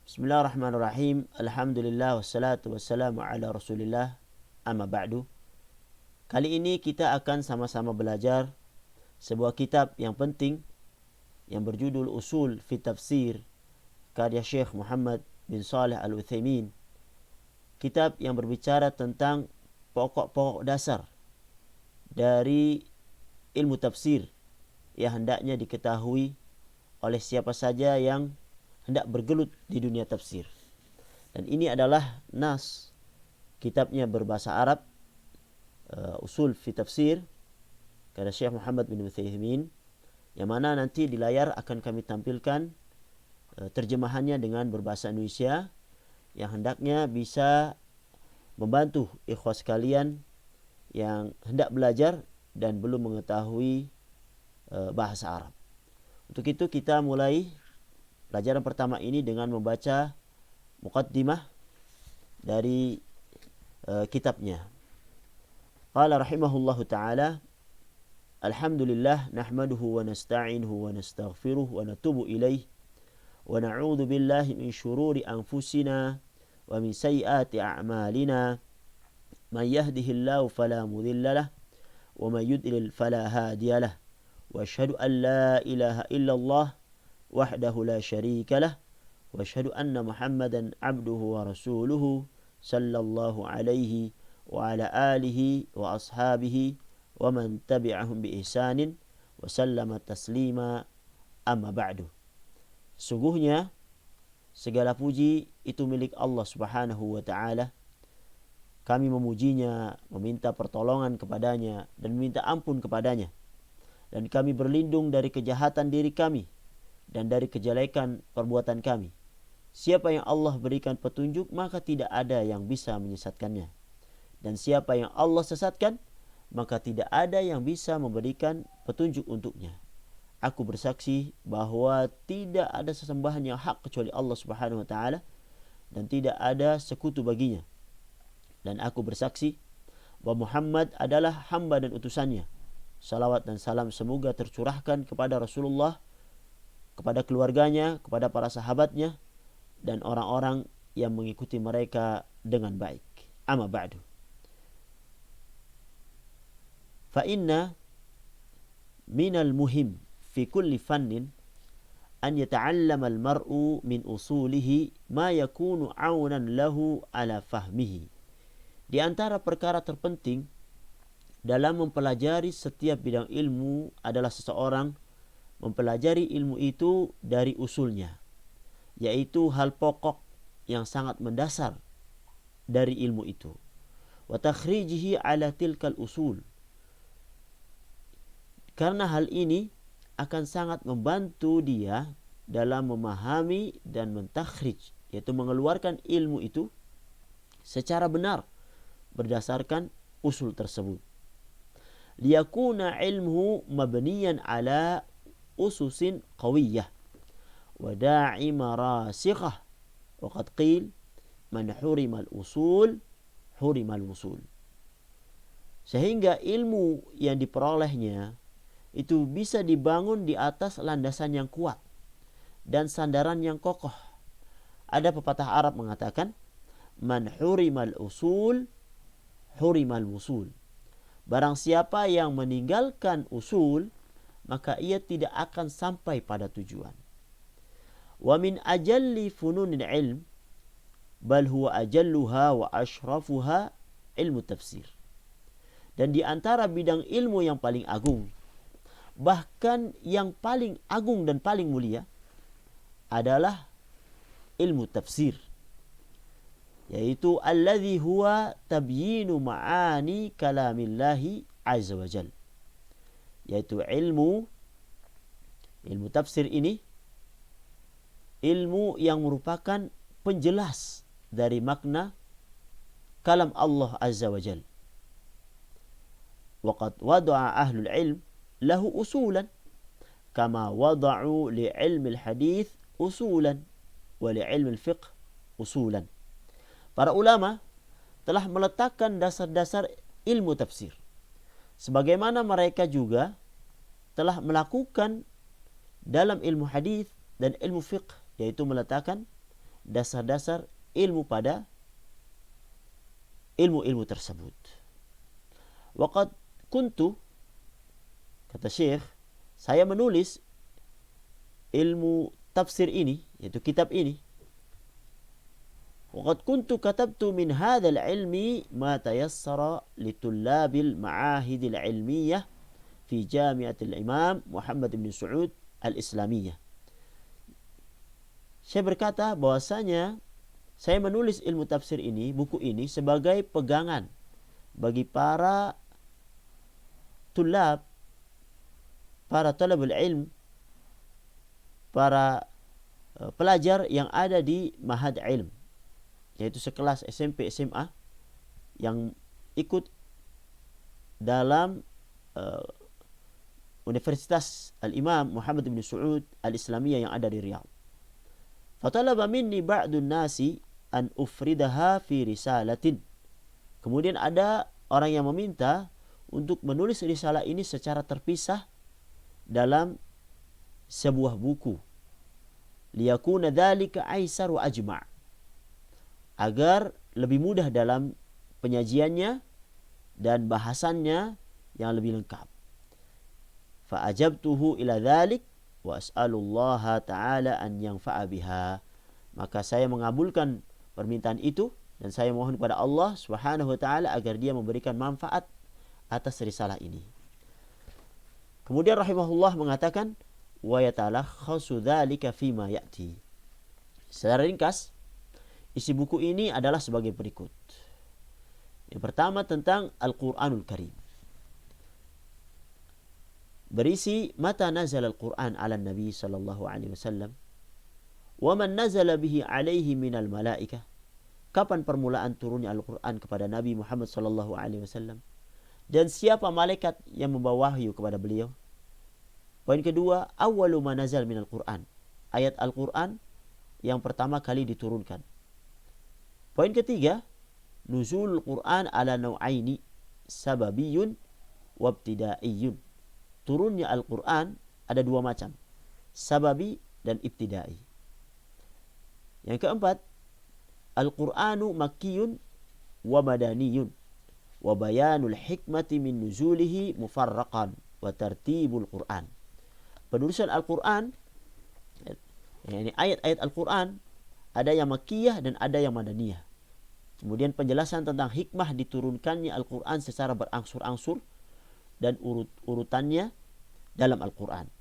Bismillahirrahmanirrahim. Alhamdulillah wassalatu wassalamu ala Rasulillah. Amma ba'du. Kali ini kita akan sama-sama belajar sebuah kitab yang penting yang berjudul Usul fi Tafsir karya Syekh Muhammad bin Shalih Al-Utsaimin. Kitab yang berbicara tentang pokok-pokok dasar dari ilmu tafsir yang hendaknya diketahui oleh siapa saja yang hendak bergelut di dunia tafsir. Dan ini adalah nas, kitabnya berbahasa Arab, Usul fi Tafsir karya Syekh Muhammad bin Utsaimin, yang mana nanti di layar akan kami tampilkan terjemahannya dengan berbahasa Indonesia yang hendaknya bisa membantu ikhwas sekalian yang hendak belajar dan belum mengetahui bahasa Arab. Untuk itu kita mulai pelajaran pertama ini dengan membaca muqaddimah dari kitabnya. Qala rahimahullahu ta'ala, alhamdulillah nahmaduhu wa nasta'inuhu wa nastaghfiruh wa natubu ilaih wa na'udzu billahi min syururi anfusina wa min sayyiati a'malina man yahdihillahu fala mudilla lahu wa man yudlil fala hadiya lahu wa asyhadu an la ilaha illallah wahdahu la syarika lah wa asyhadu anna Muhammadan abduhu wa rasuluhu sallallahu alaihi wa ala alihi wa ashabihi wa man tabi'ahum bi ihsanin wa sallama taslima, amma ba'du. Sungguhnya segala puji itu milik Allah Subhanahu wa taala. Kami memujinya, meminta pertolongan kepadanya dan meminta ampun kepadanya, dan kami berlindung dari kejahatan diri kami dan dari kejelekan perbuatan kami. Siapa yang Allah berikan petunjuk, maka tidak ada yang bisa menyesatkannya. Dan siapa yang Allah sesatkan, maka tidak ada yang bisa memberikan petunjuk untuknya. Aku bersaksi bahwa tidak ada sesembahan yang hak kecuali Allah Subhanahu wa taala, dan tidak ada sekutu baginya. Dan aku bersaksi bahwa Muhammad adalah hamba dan utusannya. Salawat dan salam semoga tercurahkan kepada Rasulullah, kepada keluarganya, kepada para sahabatnya, dan orang-orang yang mengikuti mereka dengan baik. Amma ba'du. Fa inna minal muhim fi kulli fannin an yata'allama al-mar'u min usulihi ma yakunu 'aunan lahu ala fahmihi. Di antara perkara terpenting dalam mempelajari setiap bidang ilmu adalah seseorang mempelajari ilmu itu dari usulnya, yaitu hal pokok yang sangat mendasar dari ilmu itu. Wa takhrijihi ala tilkal usul. Karena hal ini akan sangat membantu dia dalam memahami dan mentakhrij, yaitu mengeluarkan ilmu itu secara benar berdasarkan usul tersebut. Liyakuna ilmuhu mabniyan ala ususin qawiyah wa da'ima rasikhah wa qad qil man hurimal usul hurimal wusul. Sehingga ilmu yang diperolehnya itu bisa dibangun di atas landasan yang kuat dan sandaran yang kokoh. Ada pepatah Arab mengatakan, man hurimal usul hurimal wusul. Barang siapa yang meninggalkan usul, maka ia tidak akan sampai pada tujuan. Wa min ajalli fununil ilm bal huwa ajalluha wa ashrafuha ilmu tafsir. Dan di antara bidang ilmu yang paling agung, bahkan yang paling agung dan paling mulia, adalah ilmu tafsir, yaitu alladhi huwa tabyinu ma'ani kalamillahi azza wa jalla. Yaitu ilmu tafsir ini ilmu yang merupakan penjelas dari makna kalam Allah azza wa jalla. Waqad wada'a ahlul ilm lahu usulan kama wada'u li ilmi al-hadith usulan wa li ilmi al-fiqh usulan. Para ulama telah meletakkan dasar-dasar ilmu tafsir, sebagaimana mereka juga telah melakukan dalam ilmu hadis dan ilmu fiqh, yaitu meletakkan dasar-dasar ilmu pada ilmu-ilmu tersebut. Waqad kuntu, kata Syekh, saya menulis ilmu tafsir ini, yaitu kitab ini. Waqad kuntu katabtu min hadzal ilmi ma tayassara litullabil ma'ahidil ilmiyah fi Jami'atil Imam Muhammad bin Saud Al-Islamiyah. Saya berkata bahwasanya saya menulis ilmu tafsir ini, buku ini, sebagai pegangan bagi para tulab, para talabul ilm, para pelajar yang ada di mahad ilm, yaitu sekelas SMP, SMA, yang ikut dalam Universitas Al-Imam Muhammad bin Saud Al-Islamiyah yang ada di Riyadh. Fatalaba minni ba'dun nasi an ufridaha fi risalatin. Kemudian ada orang yang meminta untuk menulis risalah ini secara terpisah dalam sebuah buku. Liyakuna dzalika aisar wa ajma'. Agar lebih mudah dalam penyajiannya dan bahasannya yang lebih lengkap. Fa ajabtuhu ila dzalik wa as'alullaha ta'ala an yanfa'a biha. Maka saya mengabulkan permintaan itu dan saya mohon kepada Allah Subhanahu wa taala agar Dia memberikan manfaat atas risalah ini. Kemudian rahimahullah mengatakan wa yatalakhasu dzalika fima ya'ti. Secara ringkas, isi buku ini adalah sebagai berikut. Yang pertama tentang Al-Qur'anul Karim. Berisi mata nazal Al-Qur'an ala Nabi sallallahu alaihi wasallam wa man nazala bihi alaihi minal malaikah. Kapan permulaan turunnya Al-Qur'an kepada Nabi Muhammad sallallahu alaihi wasallam dan siapa malaikat yang membawa wahyu kepada beliau. Poin kedua, awwalu ma nazal minal Qur'an. Ayat Al-Qur'an yang pertama kali diturunkan. Poin ketiga, nuzul Qur'an ala nau'aini, sababiyun wa ibtidaiyun. Turunnya Al-Qur'an ada dua macam, sababi dan ibtidai. Yang keempat, Al-Qur'anu makkiyun wa madaniyun wa bayanul hikmati min nuzulihi mufarraqan wa tartibul Qur'an. Penulisan Al-Qur'an, yani ayat-ayat Al-Qur'an, ada yang makkiyah dan ada yang madaniyah. Kemudian penjelasan tentang hikmah diturunkannya Al-Qur'an secara berangsur-angsur dan urutannya dalam Al-Qur'an.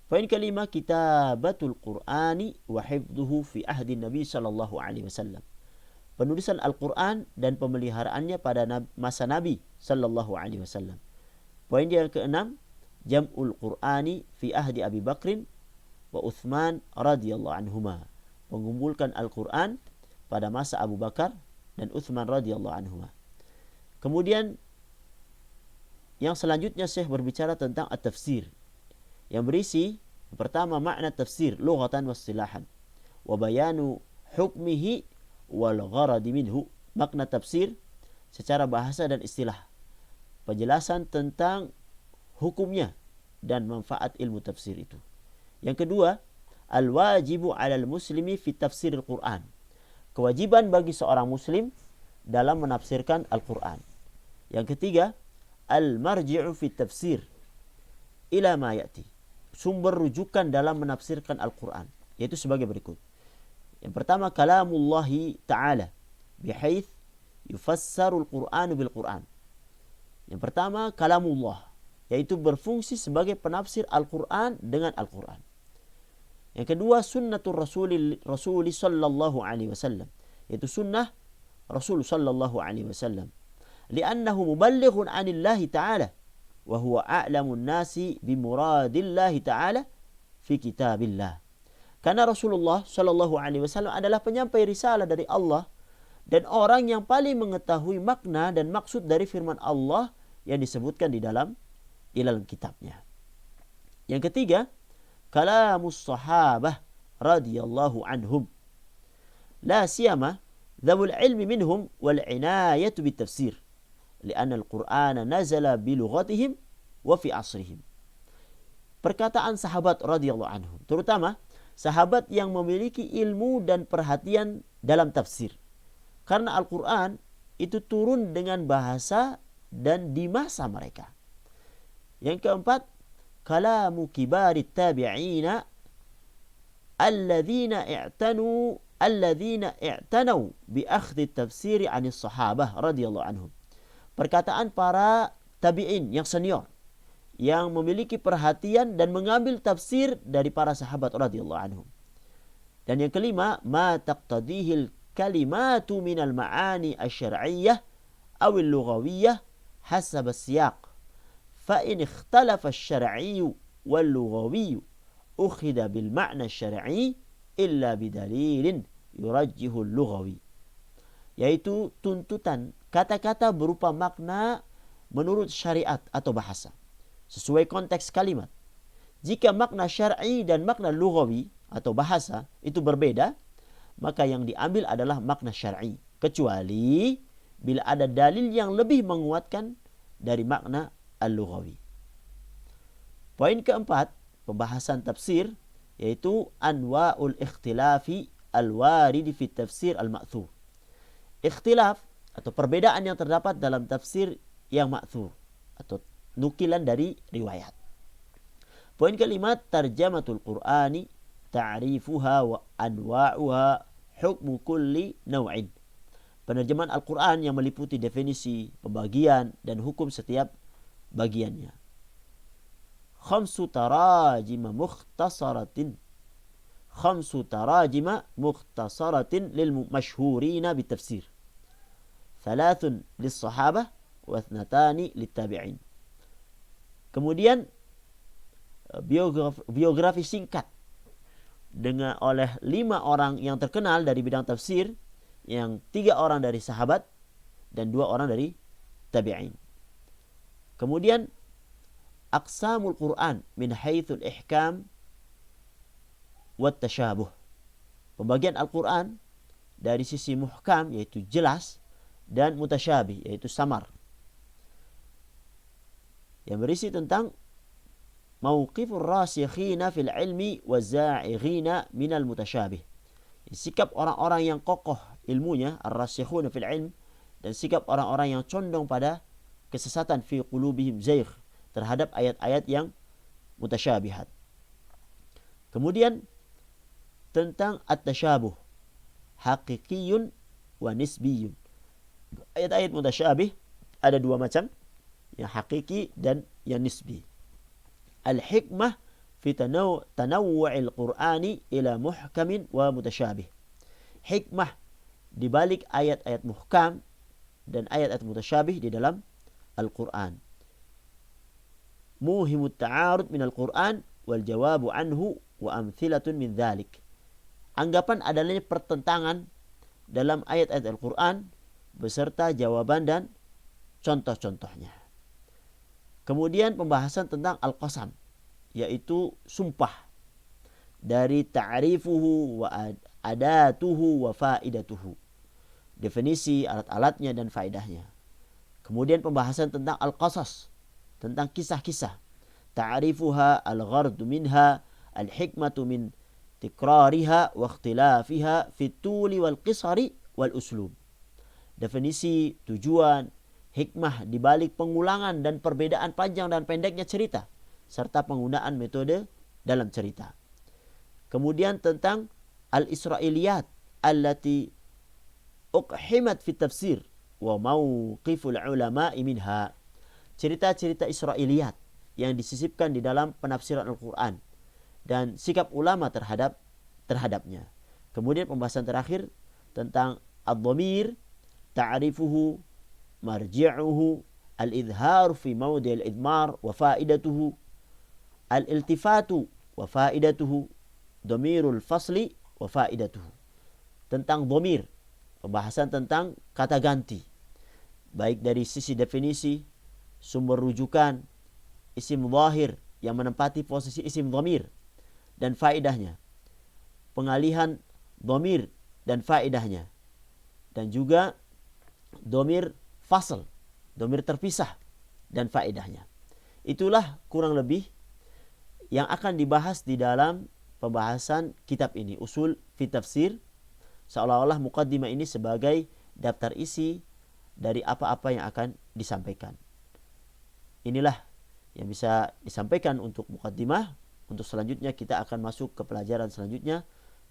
Poin kelima, kitabatul Qur'ani wa hifdhuhu fi ahdi Nabi sallallahu alaihi wasallam. Penulisan Al-Qur'an dan pemeliharaannya pada masa Nabi sallallahu alaihi wasallam. Poin yang keenam, jam'ul Qur'ani fi ahdi Abi Bakrin wa Uthman radhiyallahu anhuma. Mengumpulkan Al-Qur'an pada masa Abu Bakar dan Uthman radhiyallahu anhuma. Kemudian yang selanjutnya Syekh berbicara tentang at-tafsir, yang berisi pertama makna tafsir lughatan wa istilahan wa bayanu hukmihi wal gharadi minhu. Makna tafsir secara bahasa dan istilah, penjelasan tentang hukumnya dan manfaat ilmu tafsir itu. Yang kedua, al-wajibu 'alal muslimi fi tafsir al-Qur'an. Kewajiban bagi seorang muslim dalam menafsirkan Al-Qur'an. Yang ketiga, al-marji'u fi tafsir ila ma ya'ti. Sumber rujukan dalam menafsirkan Al-Qur'an, yaitu sebagai berikut. Yang pertama, kalamullahi ta'ala bihaits yufassarul Qur'anu bil Qur'an. Yang pertama, kalamullah, yaitu berfungsi sebagai penafsir Al-Qur'an dengan Al-Qur'an. Yang kedua, sunnatul Rasul sallallahu alaihi wasallam, yaitu sunnah Rasul sallallahu alaihi wasallam. Li'annahu muballighun 'anillahi ta'ala wa huwa a'lamun nasi bi muradillahi ta'ala fi kitabillah. Karena Rasulullah sallallahu alaihi wasallam adalah penyampai risalah dari Allah dan orang yang paling mengetahui makna dan maksud dari firman Allah yang disebutkan di dalam kitabnya. Yang ketiga, kalamus sahabah radhiyallahu anhum, la siyama dzawul ilmi minhum wal inayatu bit tafsir, li'anna al-Qur'ana nazala bi lughatihim wa fi asrihim. Perkataan sahabat radhiyallahu anhum, terutama sahabat yang memiliki ilmu dan perhatian dalam tafsir. Karena Al-Quran itu turun dengan bahasa dan di masa mereka. Yang keempat, kalamu kibarit tabi'ina alladzina i'tanau bi akhdhi tafsiri 'anis sahabah radhiyallahu anhum. Perkataan para tabi'in yang senior yang memiliki perhatian dan mengambil tafsir dari para sahabat radhiyallahu anhum. Dan yang kelima, ma taqtadihil kalimatu minal ma'ani asy-syar'iyyah aw al-lughawiyyah hasab as-siyaq. Fa in ikhtalafa asy-syar'iyyu wal-lughawiyyu ukhidha bil ma'na asy-syar'i illa bidalilin yurajjihu al-lughawi. Yaitu tuntutan kata-kata berupa makna menurut syariat atau bahasa sesuai konteks kalimat. Jika makna syar'i dan makna lughawi atau bahasa itu berbeda, maka yang diambil adalah makna syar'i, kecuali bila ada dalil yang lebih menguatkan dari makna al-lughawi. Poin keempat, pembahasan tafsir, yaitu anwa'ul ikhtilafi al-warid fi tafsir al-ma'thur. Ikhtilaf atau perbedaan yang terdapat dalam tafsir yang ma'thur atau nukilan dari riwayat. Poin kelima, tarjamatul Qur'ani ta'rifuha wa anwa'uha hukmu kulli naw'in. Penerjemahan Al-Quran yang meliputi definisi, pembagian, dan hukum setiap bagiannya. Khamsu tarajima mukhtasaratin lil masyhurina bitafsir. Thalathun lis sahabah wa thnatani lit tabi'in. Kemudian biografi singkat dengan oleh 5 orang yang terkenal dari bidang tafsir, yang 3 orang dari sahabat dan 2 orang dari tabi'in. Kemudian aqsamul Quran min haitsul ihkam wat tasyabuh. Pembagian Al-Quran dari sisi muhkam yaitu jelas dan mutasyabih yaitu samar. Yang berisi tentang mauqifur rasikhina fil ilmi waza'ighina minal mutasyabih. Sikap orang-orang yang kokoh ilmunya, ar-rasikhuna fil ilm, dan sikap orang-orang yang condong pada kesesatan fi qulubihim zaigh terhadap ayat-ayat yang mutasyabihat. Kemudian tentang at-tasyabuh, haqiqiyun wa nisbiyun. Ayat-ayat mutasyabih ada 2 macam, yang hakiki dan yang nisbi. Al-hikmah fi tanawwu'il Qur'ani ila muhkamin wa mutasyabih. Hikmah di balik ayat-ayat muhkam dan ayat-ayat mutasyabih di dalam Al-Qur'an. Muhimut ta'arud min Al-Qur'an wal jawabu anhu wa amthilatun min dhalik. Anggapan adanya pertentangan dalam ayat-ayat Al-Qur'an beserta jawaban dan contoh-contohnya. Kemudian pembahasan tentang al-qasam, yaitu sumpah, dari ta'rifuhu wa adatuhu wa faidatuhu, definisi alat-alatnya dan faedahnya. Kemudian pembahasan tentang al-qasas, tentang kisah-kisah, ta'rifuha al-ghardu minha al-hikmatu min tikrariha wa ikhtilafiha fit tuli wal qisari wal uslub. Definisi, tujuan, hikmah di balik pengulangan dan perbedaan panjang dan pendeknya cerita, serta penggunaan metode dalam cerita. Kemudian tentang al-israiliyat allati uqhimat fi tafsir wa mauqiful ulama'i minha. Cerita-cerita Israiliyat yang disisipkan di dalam penafsiran Al-Quran dan sikap ulama terhadapnya. Kemudian pembahasan terakhir tentang ad-dhamir, ta'rifuhu, marji'uhu, al-idhar fi mawdi' al-idmar wa faidatuhu, al-iltifatu wa faidatuhu, dhamirul fasli wa faidatuhu. Tentang dhamir, pembahasan tentang kata ganti, baik dari sisi definisi, sumber rujukan, isim zahir yang menempati posisi isim dhamir dan faedahnya, pengalihan dhamir dan faedahnya, dan juga dhamir fasl, dhamir terpisah dan faedahnya. Itulah kurang lebih yang akan dibahas di dalam pembahasan kitab ini, usul fi tafsir, seolah-olah muqaddimah ini sebagai daftar isi dari apa-apa yang akan disampaikan. Inilah yang bisa disampaikan untuk muqaddimah. Untuk selanjutnya kita akan masuk ke pelajaran selanjutnya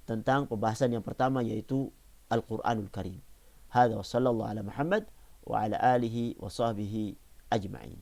tentang pembahasan yang pertama, yaitu Al-Quranul Karim. Hadza wa sallallahu ala Muhammad wa ala alihi wa sahbihi ajma'in.